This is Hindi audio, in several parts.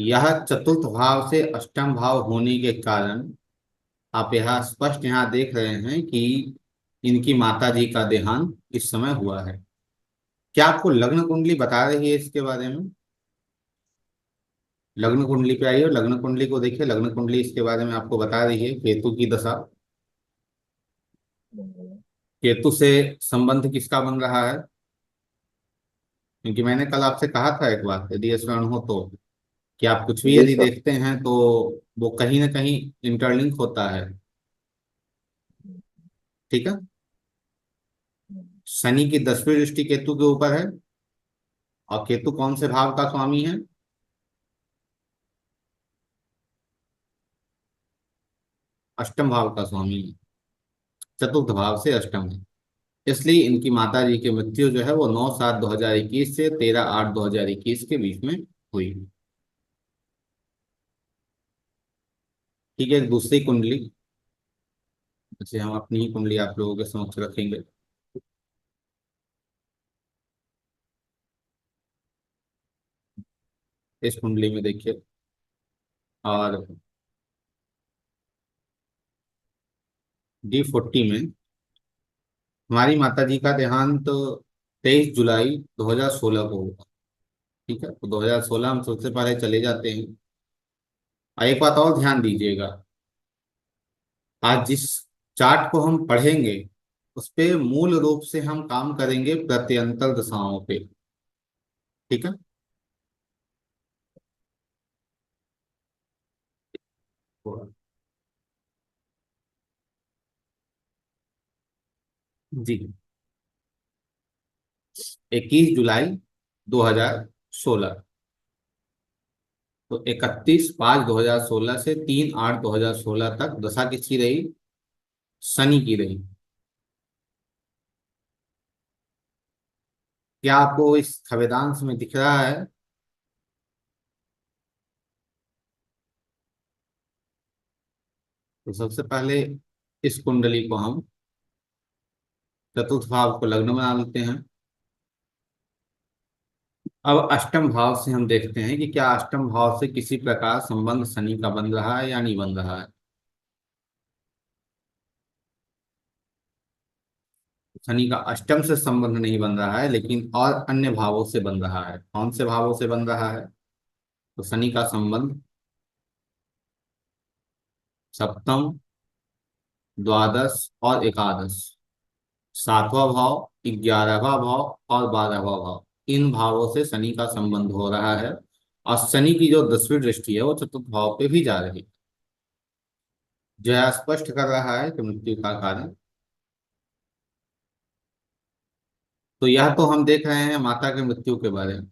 यह चतुर्थ भाव से अष्टम भाव होने के कारण आप यहाँ स्पष्ट यहाँ देख रहे हैं कि इनकी माता जी का देहांत इस समय हुआ है। क्या आपको लग्न कुंडली बता रही है इसके बारे में? लग्न कुंडली पे आइए और लग्न कुंडली को देखिए। लग्न कुंडली इसके बारे में आपको बता रही है केतु की दशा। केतु से संबंध किसका बन रहा है? क्योंकि मैंने कल आपसे कहा था एक बात, यदि स्मरण हो तो, कि आप कुछ भी जी यदि सर। देखते हैं तो वो कहीं ना कहीं इंटरलिंक होता है। ठीक है। शनि की 10वीं दृष्टि केतु के ऊपर है। और केतु कौन से भाव का स्वामी है? अष्टम भाव का स्वामी है। चतुर्थ भाव से अष्टम है। इसलिए इनकी माता जी की मृत्यु जो है वो 9/7/2021 से 13/8/2021 के बीच में हुई। ठीक है, एक दूसरी कुंडली, जैसे हम अपनी ही कुंडली आप लोगों के समक्ष रखेंगे। इस कुंडली में देखिए। और D40 में हमारी माता जी का देहांत 23 जुलाई 2016 को हुआ। ठीक है, तो 2016 हम सबसे पहले चले जाते हैं। और एक बात और ध्यान दीजिएगा, आज जिस चार्ट को हम पढ़ेंगे उस पे मूल रूप से हम काम करेंगे प्रत्यंतर दशाओं पे। ठीक है। जी। 21 जुलाई 2016। तो 31 5 2016 से 3 8 2016 तक दशा किसकी रही? शनि की रही। क्या आपको इस खवेदांश में दिख रहा है? तो सबसे पहले इस कुंडली को हम चतुर्थ भाव को लग्न बना लेते हैं। अब अष्टम भाव से हम देखते हैं कि क्या अष्टम भाव से किसी प्रकार संबंध शनि का बन रहा है या नहीं बन रहा है। शनि का अष्टम से संबंध नहीं बन रहा है, लेकिन और अन्य भावों से बन रहा है। कौन से भावों से बन रहा है? तो शनि का संबंध सप्तम, द्वादश और एकादश, 7वां भाव, 11वां भाव और 12वां भाव, इन भावों से शनि का संबंध हो रहा है। और शनि की जो 10वीं दृष्टि है वो चतुर्थ भाव पे भी जा रही है, जो है स्पष्ट कर रहा है कि मृत्यु का कारण। तो यह तो हम देख रहे हैं माता की मृत्यु के बारे में।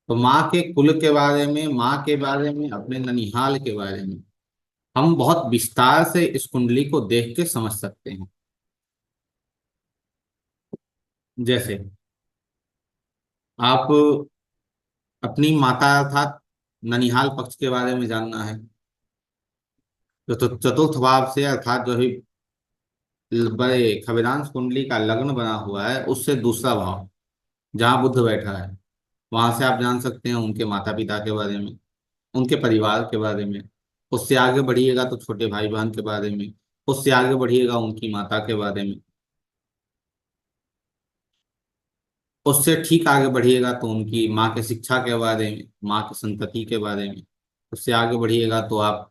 तो माँ के कुल के बारे में, माँ के बारे में, अपने ननिहाल के बारे में हम बहुत विस्तार से इस कुंडली को देख के समझ सकते हैं। जैसे आप अपनी माता अर्थात ननिहाल पक्ष के बारे में जानना है, तो चतुर्थ भाव से अर्थात जो है बड़े खविरांश कुंडली का लग्न बना हुआ है उससे दूसरा भाव, जहाँ बुध बैठा है, वहां से आप जान सकते हैं उनके माता पिता के बारे में, उनके परिवार के बारे में। उससे आगे बढ़िएगा तो छोटे भाई बहन के बारे में। उससे आगे बढ़िएगा उनकी माता के बारे में। उससे ठीक आगे बढ़िएगा तो उनकी माँ के शिक्षा के बारे में, माँ की संतति के बारे में। उससे आगे बढ़िएगा तो आप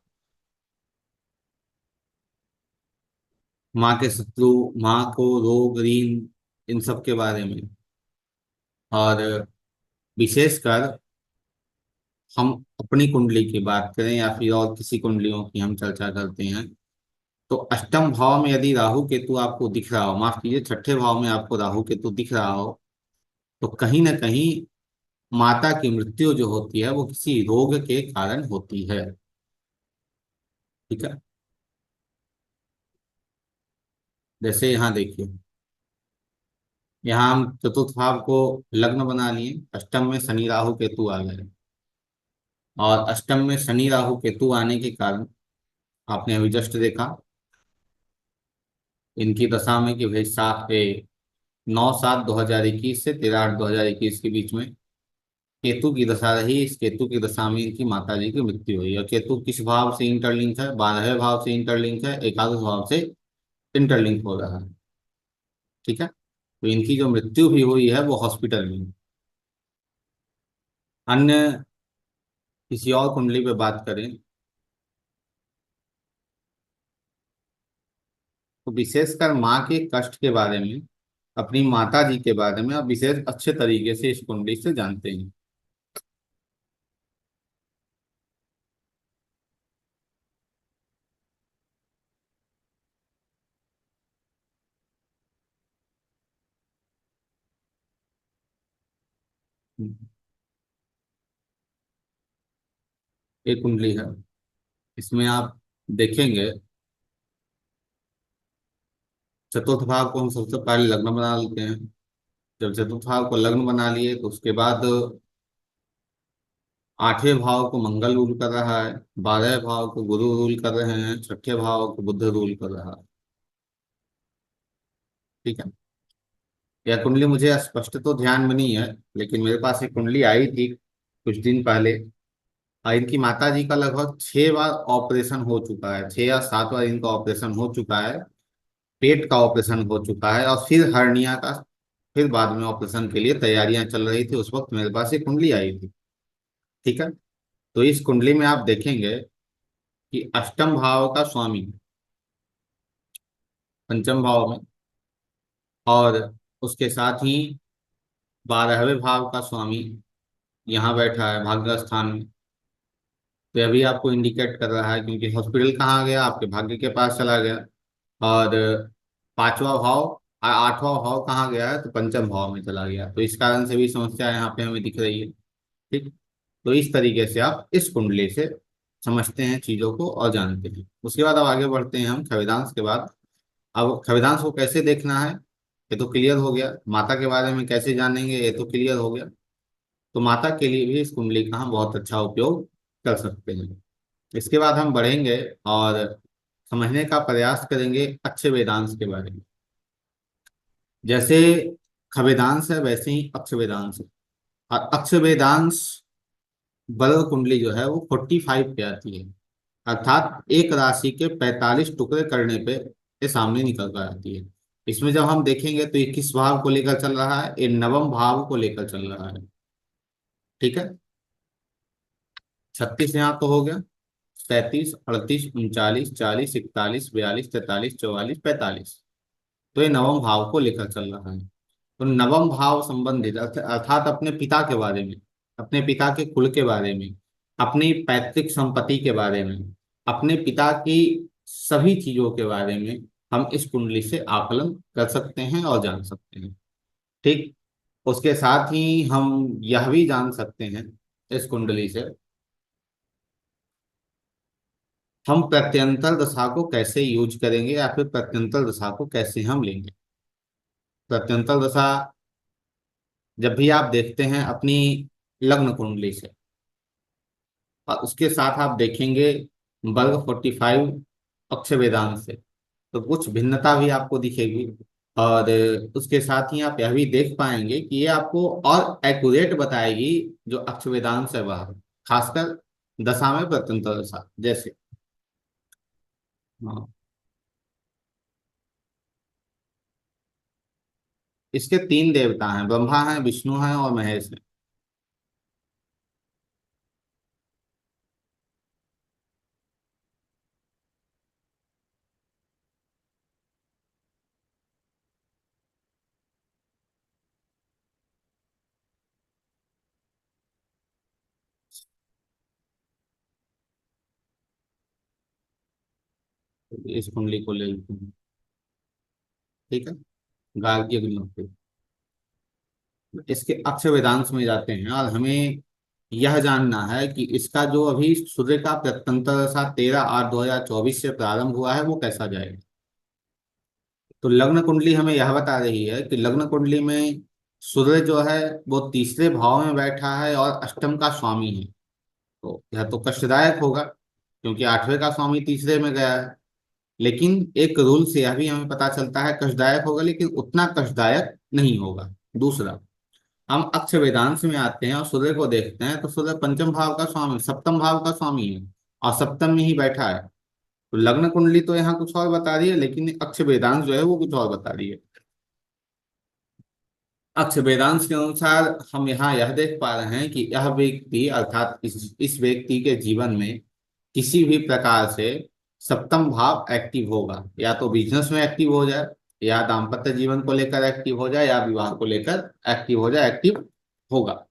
माँ के शत्रु, माँ को रोग ऋण, इन सब के बारे में। और विशेषकर हम अपनी कुंडली की बात करें या फिर और किसी कुंडलियों की हम चर्चा करते हैं, तो अष्टम भाव में यदि राहु केतु आपको दिख रहा हो, माफ कीजिए छठे भाव में आपको राहु केतु दिख रहा हो, तो कहीं ना कहीं माता की मृत्यु जो होती है वो किसी रोग के कारण होती है। ठीक है। जैसे यहाँ देखिए, यहाँ हम चतुर्थ भाव को लग्न बना लिए, अष्टम में शनि राहु केतु आ गए। और अष्टम में शनि राहु केतु आने के कारण आपने अभी जस्ट देखा इनकी दशा में कि भाई 9/7/2021 से 13/8/2021 के बीच में केतु की दशा रही, इस केतु की दशा में इनकी माता जी की मृत्यु हुई। और केतु किस भाव से इंटरलिंक है? 12वें भाव से इंटरलिंक है, एकादश भाव से इंटरलिंक हो रहा है। ठीक है, तो इनकी जो मृत्यु भी हुई है वो हॉस्पिटल में हुई। अन्य किसी और कुंडली पे बात करें तो विशेषकर माँ के कष्ट के बारे में, अपनी माता जी के बारे में आप विशेष अच्छे तरीके से इस कुंडली से जानते हैं। एक कुंडली है, इसमें आप देखेंगे चतुर्थ भाव को हम सबसे पहले लग्न बना लेते हैं। जब चतुर्थ भाव को लग्न बना लिए तो उसके बाद आठवें भाव को मंगल रूल कर रहा है, 12वें भाव को गुरु रूल कर रहे हैं, छठे भाव को बुध रूल कर रहा है। ठीक है, यह कुंडली मुझे स्पष्ट तो ध्यान में नहीं है, लेकिन मेरे पास एक कुंडली आई थी कुछ दिन पहले। इनकी माता जी का लगभग 6 बार ऑपरेशन हो चुका है, 6 या 7 बार इनका ऑपरेशन हो चुका है। पेट का ऑपरेशन हो चुका है और फिर हर्निया का, फिर बाद में ऑपरेशन के लिए तैयारियां चल रही थी। उस वक्त मेरे पास एक कुंडली आई थी। ठीक है, तो इस कुंडली में आप देखेंगे कि अष्टम भाव का स्वामी पंचम भाव में, और उसके साथ ही 12वें भाव का स्वामी यहाँ बैठा है भाग्य स्थान में। तो अभी आपको इंडिकेट कर रहा है, क्योंकि हॉस्पिटल कहाँ गया, आपके भाग्य के पास चला गया। और पांचवा भाव, आठवां भाव कहाँ गया है, तो पंचम भाव में चला गया। तो इस कारण से भी समस्या यहाँ पे हमें दिख रही है। ठीक, तो इस तरीके से आप इस कुंडली से समझते हैं चीजों को और जानते हैं। उसके बाद अब आगे बढ़ते हैं हम खविदांश के बाद। अब खविदांश को कैसे देखना है ये तो क्लियर हो गया, माता के बारे में कैसे जानेंगे ये तो क्लियर हो गया। तो माता के लिए भी इस कुंडली का हम बहुत अच्छा उपयोग कर सकते हैं। इसके बाद हम बढ़ेंगे और समझने का प्रयास करेंगे अच्छे वेदांश के बारे में। जैसे खवेदांश है वैसे ही अक्ष वेदांश है। और अक्ष वेदांश बर्ग कुंडली जो है वो 45 पे आती है, अर्थात एक राशि के 45 टुकड़े करने पे ये सामने निकल कर आती है। इसमें जब हम देखेंगे तो ये किस भाव को लेकर चल रहा है, ये नवम भाव को लेकर चल रहा है। ठीक है, 36 यहाँ तो हो गया, 37, 38, 39, 40, 41, 42, 43, 44, 45, तो ये नवम भाव को लेकर चल रहा है। तो नवम भाव संबंधित अर्थात अपने पिता के बारे में, अपने पिता के कुल के बारे में, अपनी पैतृक संपत्ति के बारे में, अपने पिता की सभी चीजों के बारे में हम इस कुंडली से आकलन कर सकते हैं और जान सकते हैं। ठीक, उसके साथ ही हम यह भी जान सकते हैं इस कुंडली से हम प्रत्यंतर दशा को कैसे यूज करेंगे, या फिर प्रत्यंतर दशा को कैसे हम लेंगे। प्रत्यंतर दशा जब भी आप देखते हैं अपनी लग्न कुंडली से, और उसके साथ आप देखेंगे वर्ग 45 अक्ष वेदांत से, तो कुछ भिन्नता भी आपको दिखेगी। और उसके साथ ही आप यह भी देख पाएंगे कि ये आपको और एक्यूरेट बताएगी जो अक्ष वेदांत है वह, खासकर दशा में प्रत्यंतर दशा जैसे। हाँ, इसके 3 देवता हैं, ब्रह्मा है, विष्णु है और महेश है। तो इस कुंडली को ले लेते हैं। ठीक है, गार्ग्य गृह, इसके अक्ष वेदांश में जाते हैं और हमें यह जानना है कि इसका जो अभी सूर्य का प्रत्यंतर दशा 13/8/2024 से प्रारंभ हुआ है वो कैसा जाएगा। तो लग्न कुंडली हमें यह बता रही है कि लग्न कुंडली में सूर्य जो है वो तीसरे भाव में बैठा है और अष्टम का स्वामी है। तो यह तो कष्टदायक होगा, क्योंकि आठवें का स्वामी तीसरे में गया है। लेकिन एक रूल से यह भी हमें पता चलता है कष्टदायक होगा, लेकिन उतना कष्टदायक नहीं होगा। दूसरा, हम अक्ष वेदांश में आते हैं और सूर्य को देखते हैं, तो सूर्य पंचम भाव का स्वामी, सप्तम भाव का स्वामी है, और सप्तम में ही बैठा है। तो लग्न कुंडली तो यहाँ कुछ और बता रही है, लेकिन अक्ष वेदांश जो है वो कुछ और बता रही है। अक्ष वेदांश के अनुसार हम यहाँ यह देख पा रहे हैं कि यह व्यक्ति, अर्थात इस व्यक्ति के जीवन में किसी भी प्रकार से सप्तम भाव एक्टिव होगा, या तो बिजनेस में एक्टिव हो जाए, या दाम्पत्य जीवन को लेकर एक्टिव हो जाए, या विवाह को लेकर एक्टिव हो जाए, एक्टिव होगा।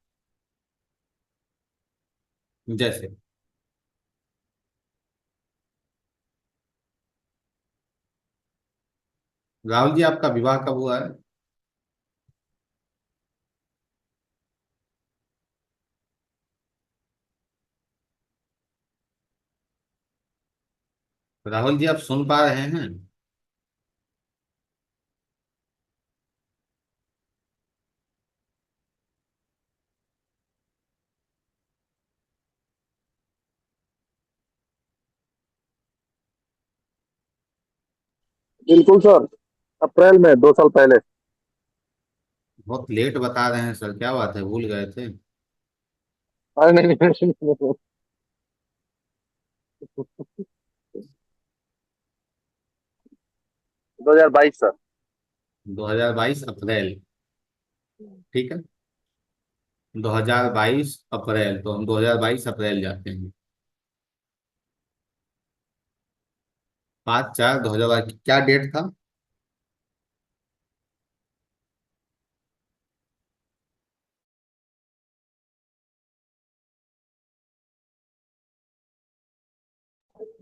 जैसे राहुल जी, आपका विवाह कब हुआ है? राहुल जी, आप सुन पा रहे हैं? बिल्कुल सर। अप्रैल में 2 साल पहले। बहुत लेट बता रहे हैं सर, क्या बात है, भूल गए थे? अरे नहीं नहीं, नहीं, नहीं, 2022 सर। 2022 अप्रैल। ठीक है, 2022 अप्रैल, तो हम 2022 अप्रैल जाते हैं। 5/4/2022, क्या डेट था?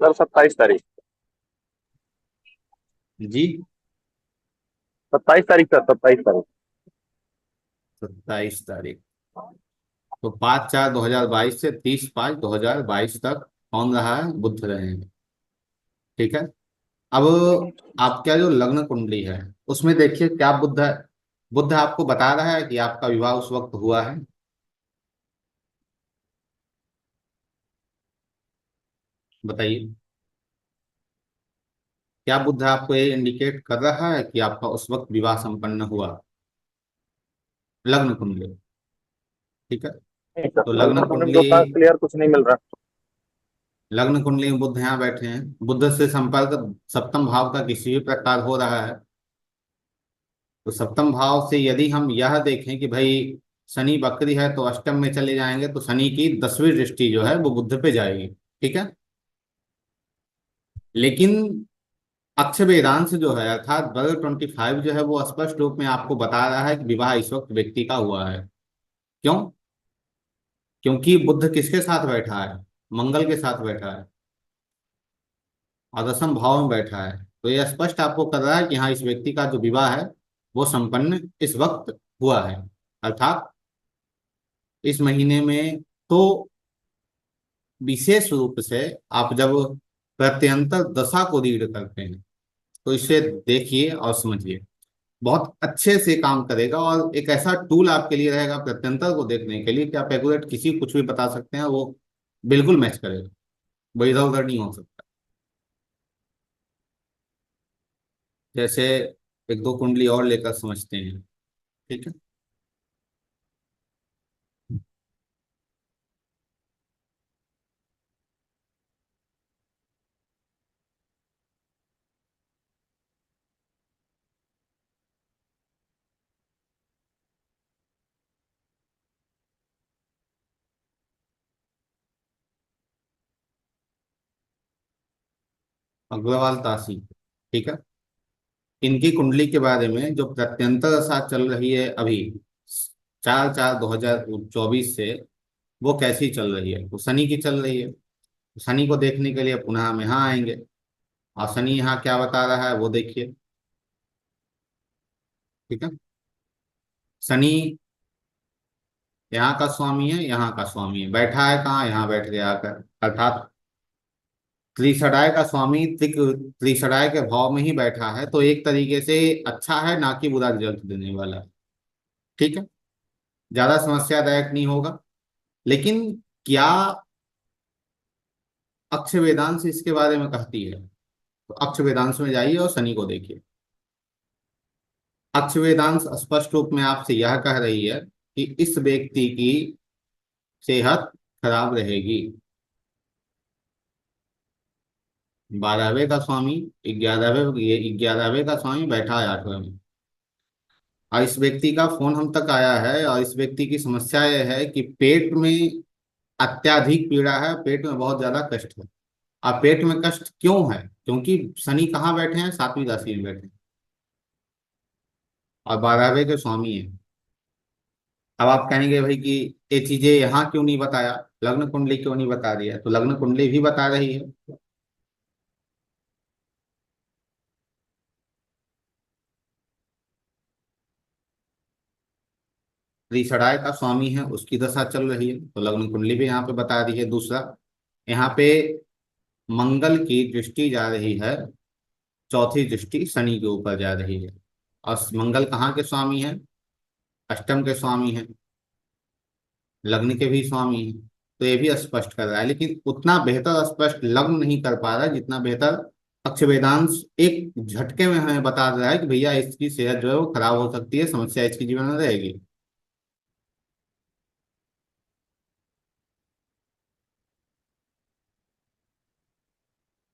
सर 27 तारीख। जी, 27 तारीख सर, 27 तारीख। 27 तारीख। तो 5/4/2022 से 30/5/2022 तक कौन रहा है? बुध रहे हैं। ठीक है। अब आपका जो लग्न कुंडली है, उसमें देखिए क्या बुध है। बुध आपको बता रहा है कि आपका विवाह उस वक्त हुआ है? बताइए, क्या बुध आपको ये इंडिकेट कर रहा है कि आपका उस वक्त विवाह संपन्न हुआ? लग्न कुंडली। ठीक है। नहीं सर, तो लगभग हमें जो था क्लियर कुछ नहीं मिल रहा। लग्न कुंडली में बुध यहाँ बैठे हैं, बुध से संपर्क सप्तम भाव का किसी भी प्रकार हो रहा है, तो सप्तम भाव से यदि हम यह देखें कि भाई शनि वक्री है तो अष्टम में चले जाएंगे, तो शनि की 10वीं दृष्टि जो है वो बुध पे जाएगी। ठीक है। लेकिन अक्ष वेदांश जो है, अर्थात 12/25 जो है, वो स्पष्ट रूप में आपको बता रहा है कि विवाह इस वक्त व्यक्ति का हुआ है। क्यों? क्योंकि बुध किसके साथ बैठा है? मंगल के साथ बैठा है, और दसम भाव में बैठा है। तो यह स्पष्ट आपको कर रहा है कि हाँ, इस व्यक्ति का जो विवाह है वो संपन्न इस वक्त हुआ है, अर्थात इस महीने में। तो विशेष रूप से आप जब प्रत्यंतर दशा को रीड करते हैं, तो इसे देखिए और समझिए, बहुत अच्छे से काम करेगा, और एक ऐसा टूल आपके लिए रहेगा प्रत्यंतर को देखने के लिए कि आप एक्यूरेट किसी को कुछ भी बता सकते हैं, वो बिल्कुल मैच करेगा, वो इधर उधर नहीं हो सकता। जैसे एक दो कुंडली और लेकर समझते हैं। ठीक है। अग्रवाल तासी। ठीक है। इनकी कुंडली के बारे में, जो प्रत्यंतर दशा चल रही है अभी 4/4/2024 से, वो कैसी चल रही है? वो शनि की चल रही है। शनि को देखने के लिए पुनः हम यहाँ आएंगे, और शनि यहाँ क्या बता रहा है वो देखिए। ठीक है। शनि यहाँ का स्वामी है, यहाँ का स्वामी है, बैठा है कहाँ? यहाँ बैठ गया आकर, अर्थात त्रिषडाय का स्वामी त्रिषडाय के भाव में ही बैठा है, तो एक तरीके से अच्छा है, ना कि बुरा रिजल्ट देने वाला है। ठीक है। ज्यादा समस्यादायक नहीं होगा। लेकिन क्या अक्ष वेदांश इसके बारे में कहती है? तो अक्ष वेदांश में जाइए और शनि को देखिए। अक्ष वेदांश स्पष्ट रूप में आपसे यह कह रही है कि इस व्यक्ति की सेहत खराब रहेगी। 12वें का स्वामी 11वें का स्वामी बैठा है 8वें में। और इस व्यक्ति का फोन हम तक आया है, और इस व्यक्ति की समस्या यह है कि पेट में अत्याधिक पीड़ा है, पेट में बहुत ज्यादा कष्ट है। अब पेट में कष्ट क्यों है? क्योंकि शनि कहाँ बैठे हैं? 7वीं राशि में बैठे हैं, और 12वें के स्वामी है। अब आप कहेंगे भाई कि ये चीजें यहाँ क्यों नहीं बताया, लग्न कुंडली क्यों नहीं बता रही है? तो लग्न कुंडली भी बता रही है। त्रिषणाय का स्वामी है, उसकी दशा चल रही है, तो लग्न कुंडली भी यहाँ पे बता रही है। दूसरा, यहाँ पे मंगल की दृष्टि जा रही है, चौथी दृष्टि शनि के ऊपर जा रही है। और मंगल कहाँ के स्वामी है? अष्टम के स्वामी है, लग्न के भी स्वामी है। तो ये भी स्पष्ट कर रहा है, लेकिन उतना बेहतर स्पष्ट लग्न नहीं कर पा रहा है जितना बेहतर अक्ष वेदांश एक झटके में हमें बता रहा है कि भैया इसकी सेहत जो है वो खराब हो सकती है, समस्या इसके जीवन में रहेगी।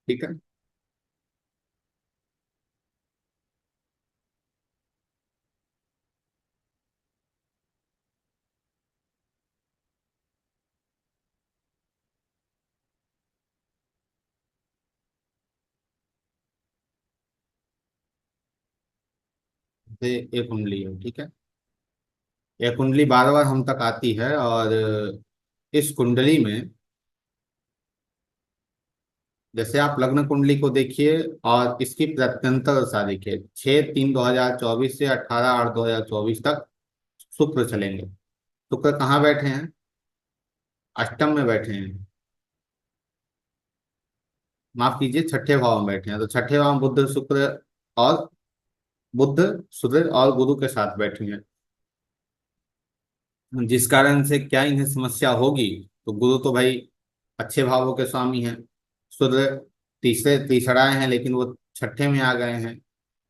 ठीक है। तो ये कुंडली है, ठीक है। यह कुंडली बार बार हम तक आती है, और इस कुंडली में जैसे आप लग्न कुंडली को देखिए और इसकी प्रत्यंतर दशा देखिए, 6/3/2024 से 18/8/2024 तक शुक्र चलेंगे। शुक्र कहाँ बैठे हैं? अष्टम में बैठे हैं। माफ कीजिए, छठे भाव में बैठे हैं। तो छठे भाव में बुद्ध शुक्र और बुद्ध सूर्य और गुरु के साथ बैठे हैं, जिस कारण से क्या इन्हें समस्या होगी। तो गुरु तो भाई अच्छे भावों के स्वामी हैं, सूर्य तीसरे तीसरा हैं, लेकिन वो छठे में आ गए हैं।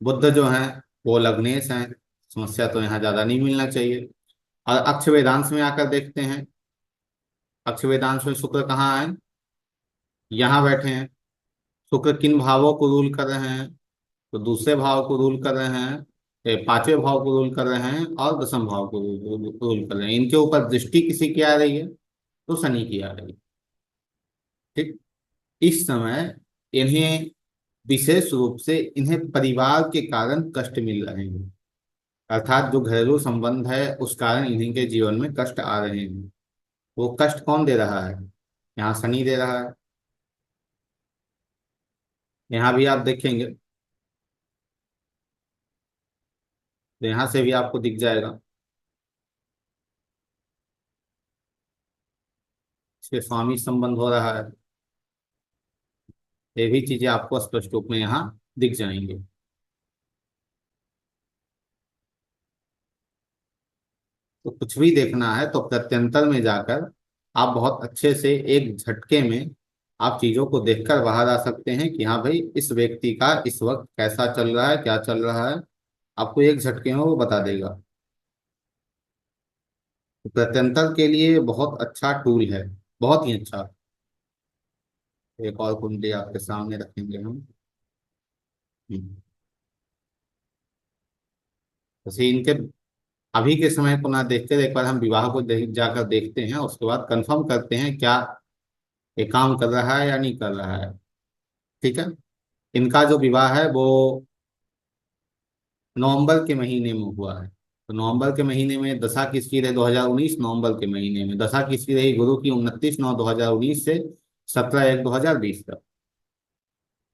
बुद्ध जो हैं वो लग्नेश हैं, समस्या तो यहाँ ज्यादा नहीं मिलना चाहिए। और अक्ष वेदांश में आकर देखते हैं, अक्ष वेदांश में शुक्र कहाँ है? यहाँ बैठे हैं। शुक्र किन भावों को रूल कर रहे हैं? तो दूसरे भाव को रूल कर रहे हैं, 5वें भाव को रूल कर रहे हैं, और दसम भाव को रूल कर रहे हैं। इनके ऊपर दृष्टि किसी की आ रही है? तो शनि की आ रही है। ठीक। इस समय इन्हें विशेष रूप से इन्हें परिवार के कारण कष्ट मिल रहे हैं, अर्थात जो घरेलू संबंध है उस कारण इन्हीं के जीवन में कष्ट आ रहे हैं। वो कष्ट कौन दे रहा है? यहाँ शनि दे रहा है। यहाँ भी आप देखेंगे तो यहाँ से भी आपको दिख जाएगा, इसके स्वामी संबंध हो रहा है। ये भी चीजें आपको स्पष्ट रूप में यहाँ दिख जाएंगे। तो कुछ भी देखना है तो प्रत्यंतर में जाकर आप बहुत अच्छे से एक झटके में आप चीजों को देखकर बाहर आ सकते हैं कि हाँ भाई इस व्यक्ति का इस वक्त कैसा चल रहा है, क्या चल रहा है। आपको एक झटके में वो बता देगा। तो प्रत्यंतर के लिए बहुत अच्छा टूल है, बहुत ही अच्छा। एक और कुंडली आपके सामने रखेंगे हम। हम्म। जैसे इनके अभी के समय को ना देखकर एक बार हम विवाह को जाकर देखते हैं, उसके बाद कंफर्म करते हैं क्या ये काम कर रहा है या नहीं कर रहा है। ठीक है। इनका जो विवाह है वो नवंबर के महीने में हुआ है। तो नवंबर के महीने में दशा किसकी रही? 2019 नवंबर के महीने में दशा किसकी रही? गुरु की 29/9/2019 से 17/1/2020 तक।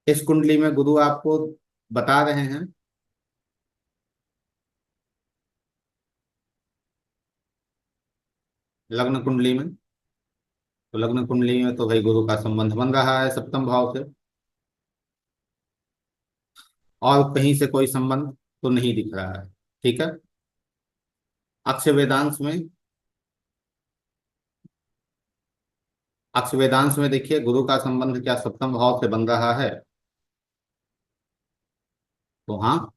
इस कुंडली में गुरु आपको बता रहे हैं, लग्न कुंडली में। तो लग्न कुंडली में तो भाई गुरु का संबंध बन रहा है सप्तम भाव से, और कहीं से कोई संबंध तो नहीं दिख रहा है। ठीक है। अक्ष वेदांश में, अक्ष वेदांश में देखिए गुरु का संबंध क्या सप्तम भाव से बन रहा है? तो हाँ,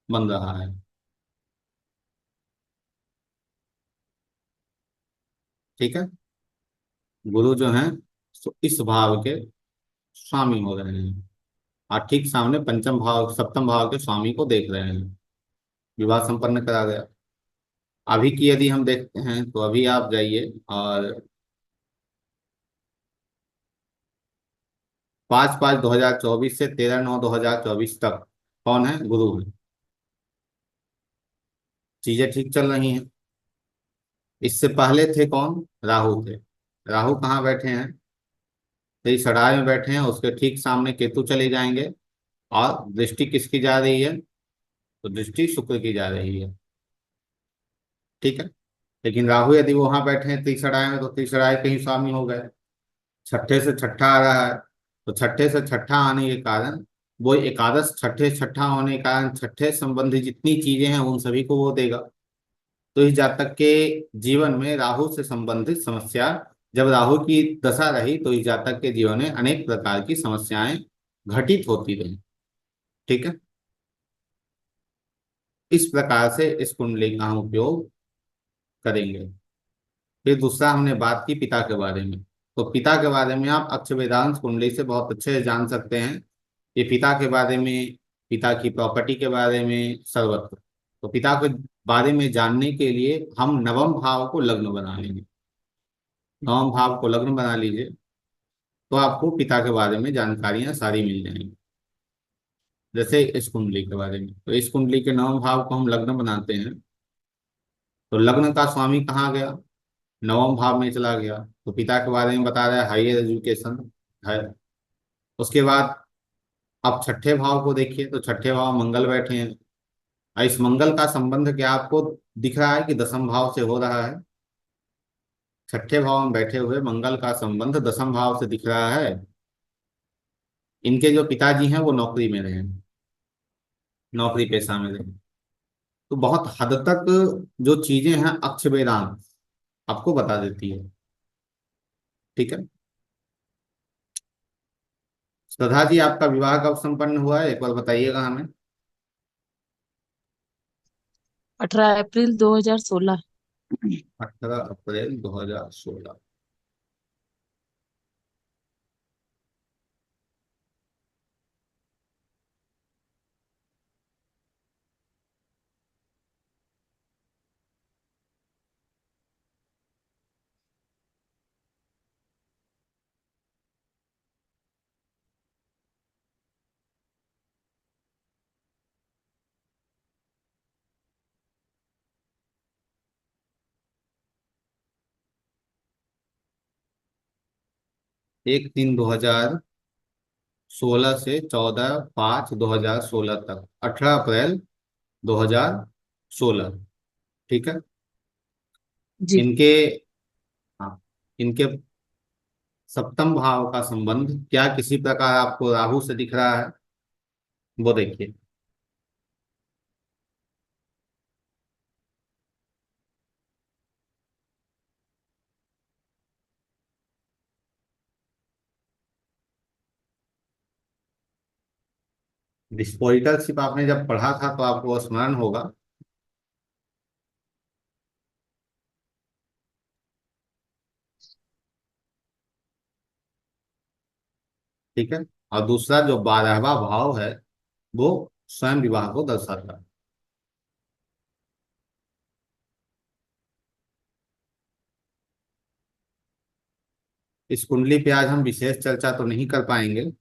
बन रहा है। ठीक है। गुरु जो हैं तो इस भाव के स्वामी हो रहे हैं, और ठीक सामने पंचम भाव सप्तम भाव के स्वामी को देख रहे हैं। विवाह संपन्न करा गया। अभी की यदि हम देखते हैं तो अभी आप जाइए और 5/5/2024 से 13/9/2024 तक कौन है? गुरु है। चीजें ठीक चल रही हैं। इससे पहले थे कौन? राहु थे। राहु कहाँ बैठे हैं? त्रिसराय में बैठे हैं, उसके ठीक सामने केतु चले जाएंगे। और दृष्टि किसकी जा रही है? तो दृष्टि शुक्र की जा रही है। ठीक है। लेकिन राहु यदि वहां बैठे हैं तीसरा में, तो तीसरा कहीं स्वामी हो गए। छठे से छठा आ रहा है, तो छठे से छठा आने के कारण वो एकादश छठे छठा होने के कारण छठे संबंधी जितनी चीजें हैं उन सभी को वो देगा। तो इस जातक के जीवन में राहु से संबंधित समस्या, जब राहु की दशा रही तो इस जातक के जीवन में अनेक प्रकार की समस्याएं घटित होती रही। ठीक है। इस प्रकार से इस कुंडली का हम उपयोग करेंगे। फिर दूसरा हमने बात की पिता के बारे में। तो पिता के बारे में आप अक्ष वेदांत कुंडली से बहुत अच्छे से जान सकते हैं। ये पिता के बारे में, पिता की प्रॉपर्टी के बारे में सर्वत्र। तो पिता के बारे में जानने के लिए हम नवम भाव को लग्न बना लेंगे। नवम भाव को लग्न बना लीजिए, तो आपको पिता के बारे में जानकारियां सारी मिल जाएंगी। जैसे इस कुंडली के बारे में, तो इस कुंडली के नवम भाव को हम लग्न बनाते हैं। तो लग्न का स्वामी कहाँ गया? नवम भाव में चला गया। तो पिता के बारे में बता रहा है हाईयर एजुकेशन है। उसके बाद अब छठे भाव को देखिए, तो छठे भाव मंगल बैठे हैं। और इस मंगल का संबंध क्या आपको दिख रहा है कि दसम भाव से हो रहा है? छठे भाव में बैठे हुए मंगल का संबंध दसम भाव से दिख रहा है। इनके जो पिताजी हैं वो नौकरी में रहे, नौकरी पेशा में रहे। तो बहुत हद तक जो चीजें हैं अक्ष वेदांत आपको बता देती है। ठीक है। श्रद्धा जी, आपका विवाह कब संपन्न हुआ है, एक बार बताइएगा हमें। 18 अप्रैल 2016। 18 अप्रैल 2016। 1/3/2016 से 14/5/2016 तक, 18 अप्रैल 2016। ठीक है। जी। इनके, हाँ, इनके सप्तम भाव का संबंध क्या किसी प्रकार आपको राहु से दिख रहा है? वो देखिए। डिस्पोजिटरशिप आपने जब पढ़ा था तो आपको वो स्मरण होगा। ठीक है। और दूसरा जो 12वां भाव है वो स्वयं विवाह को दर्शाता है। इस कुंडली पे आज हम विशेष चर्चा तो नहीं कर पाएंगे।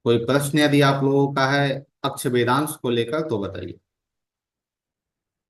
कोई प्रश्न यदि आप लोगों का है अक्ष वेदांश को लेकर तो बताइए।